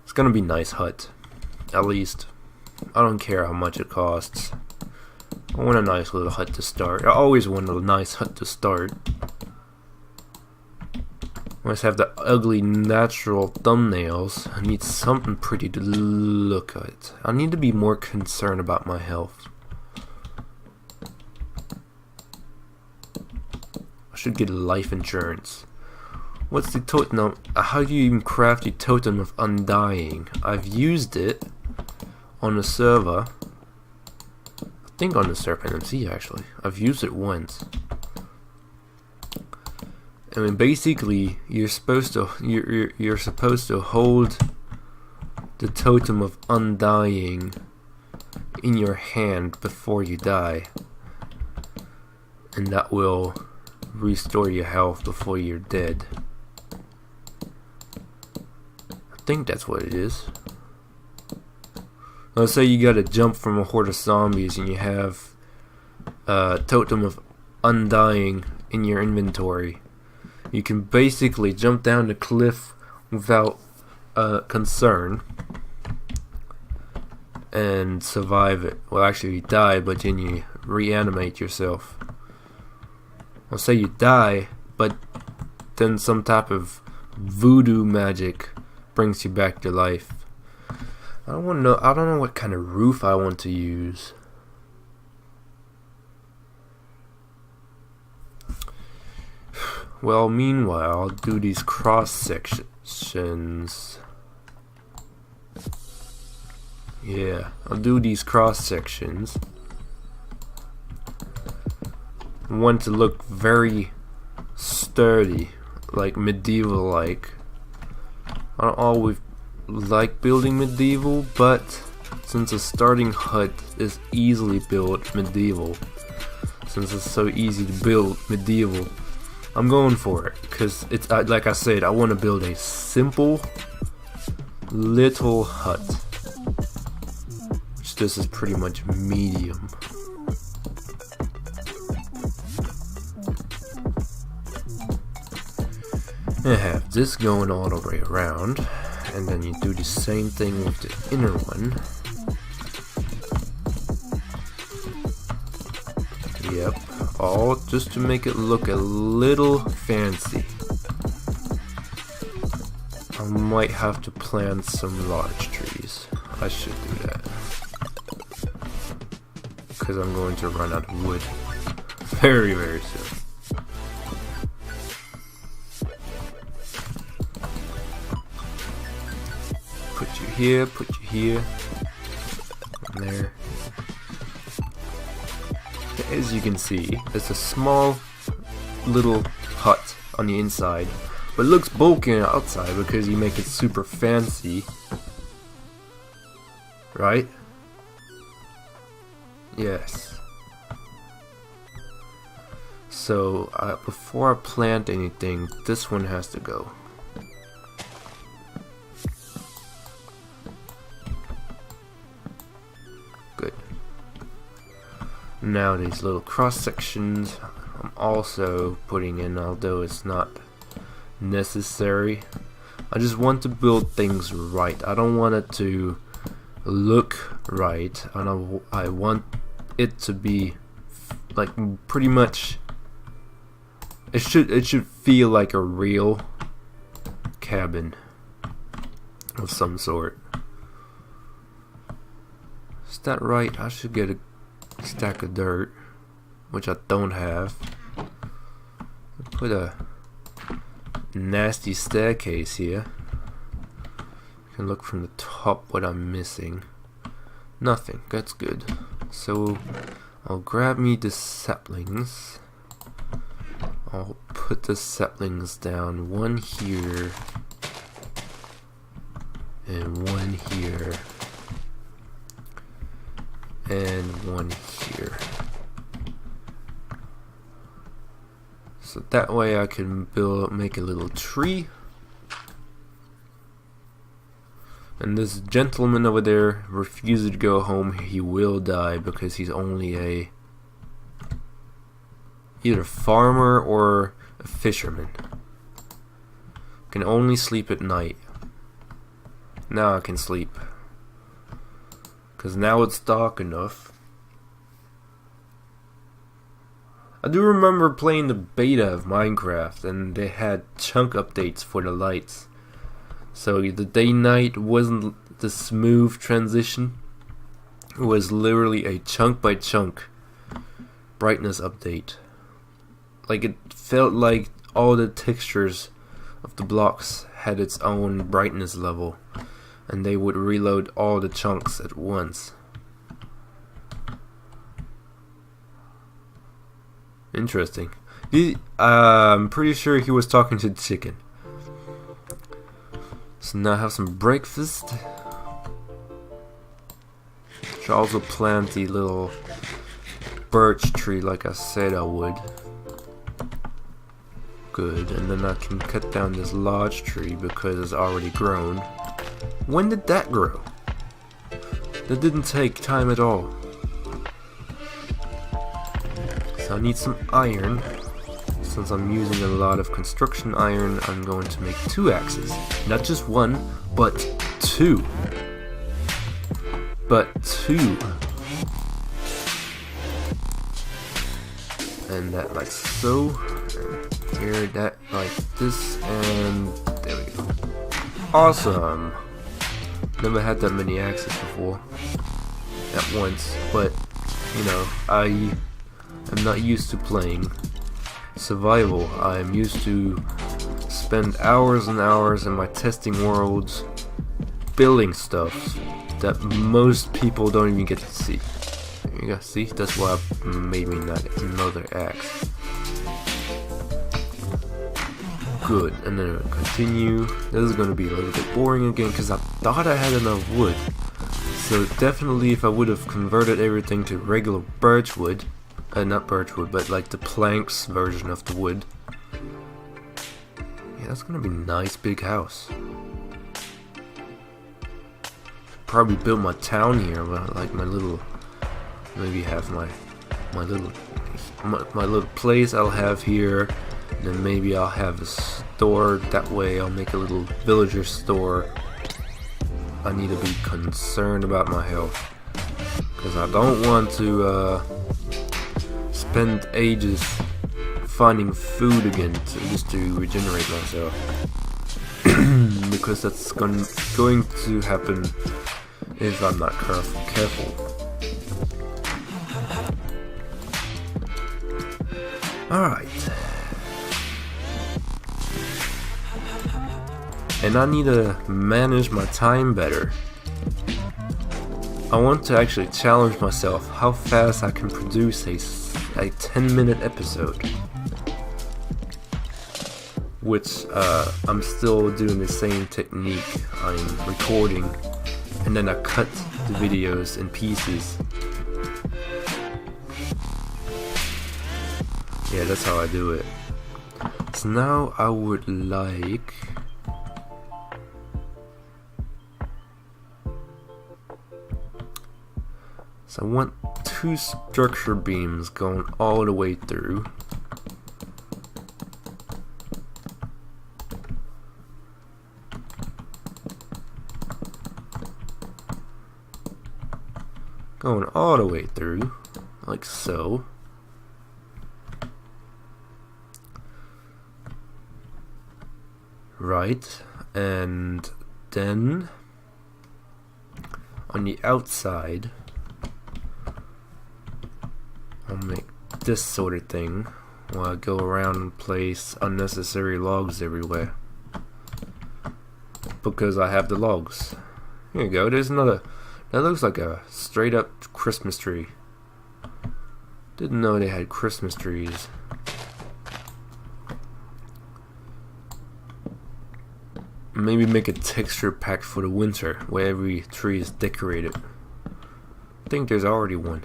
It's gonna be a nice hut, at least. I don't care how much it costs. I want a nice little hut to start. I always want a nice hut to start. I always have the ugly natural thumbnails. I need something pretty to look at. I need to be more concerned about my health. I should get life insurance. What's the totem? How do you even craft a totem of undying? I've used it on a server. I think on the Serpent MC actually. I've used it once. I mean, basically, you're supposed to hold the totem of undying in your hand before you die, and that will restore your health before you're dead. I think that's what it is. Let's say you gotta jump from a horde of zombies and you have a totem of undying in your inventory. You can basically jump down the cliff without concern and survive it. Well, actually you die, but then you reanimate yourself. I'll say you die, but then some type of voodoo magic brings you back to life. I don't know what kind of roof I want to use. Well, meanwhile, I'll do these cross sections. Yeah, I'll do these cross sections. I want to look very sturdy, like medieval like. I don't always like building medieval, but since a starting hut is easily built medieval, since it's so easy to build medieval, I'm going for it, because it's like I said, I want to build a simple little hut, which this is pretty much medium. I have this going all the way around, and then you do the same thing with the inner one. Yep, all just to make it look a little fancy. I might have to plant some large trees. I should do that, because I'm going to run out of wood very, very soon. Put you here, put you here, and there. As you can see, it's a small little hut on the inside, but it looks bulky on the outside because you make it super fancy, right? Yes. So before I plant anything, this one has to go. Good. Now these little cross sections I'm also putting in, although it's not necessary. I just want to build things right. I don't want it to look right. I want it to be like pretty much. It should feel like a real cabin of some sort. Is that right? I should get a stack of dirt, which I don't have. Put a nasty staircase here. You can look from the top what I'm missing. Nothing. That's good. So I'll grab me the saplings. I'll put the saplings down, one here and one here and one here, so that way I can make a little tree. And this gentleman over there refuses to go home. He will die because he's only a either farmer or a fisherman. Can only sleep at night. Now I can sleep. Because now it's dark enough. I do remember playing the beta of Minecraft, and they had chunk updates for the lights. So the day-night wasn't the smooth transition. It was literally a chunk by chunk brightness update. Like, it felt like all the textures of the blocks had its own brightness level, and they would reload all the chunks at once. Interesting. I'm pretty sure he was talking to the chicken. So now I have some breakfast. Should also plant the little birch tree like I said I would. Good, and then I can cut down this large tree because it's already grown. When did that grow? That didn't take time at all. So I need some iron. Since I'm using a lot of construction iron, I'm going to make 2 axes. Not just 1, but 2. But 2. And that like so. And here, that like this, and there we go. Awesome. Never had that many axes before at once, but you know, I am not used to playing survival. I'm used to spend hours and hours in my testing worlds building stuff that most people don't even get to see. There you go, see? That's why I made me not another axe. Good, and then continue. This is going to be a little bit boring again because I thought I had enough wood. So definitely if I would have converted everything to regular birch wood, not birch wood, but like the planks version of the wood. Yeah, that's gonna be a nice big house. Probably build my town here, but like my little, maybe have my little place I'll have here, and then maybe I'll have a store. That way I'll make a little villager store. I need to be concerned about my health because I don't want to spend ages finding food again just to regenerate myself. Because that's going to happen if I'm not careful. Alright. And I need to manage my time better. I want to actually challenge myself how fast I can produce a 10-minute episode, which I'm still doing the same technique. I'm recording and then I cut the videos in pieces. Yeah, that's how I do it. So now I would like I want 2 structure beams going all the way through. Going all the way through, like so. Right, and then on the outside I'll make this sort of thing while I go around and place unnecessary logs everywhere. Because I have the logs. Here you go, there's another. That looks like a straight up Christmas tree. Didn't know they had Christmas trees. Maybe make a texture pack for the winter where every tree is decorated. I think there's already one.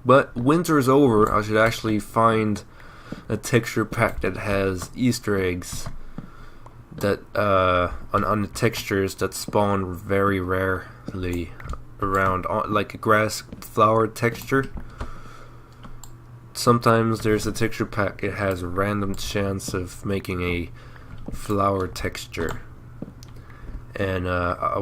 But winter is over, I should actually find a texture pack that has Easter eggs that on the textures that spawn very rarely around, like a grass flower texture. Sometimes there's a texture pack, it has a random chance of making a flower texture, and I will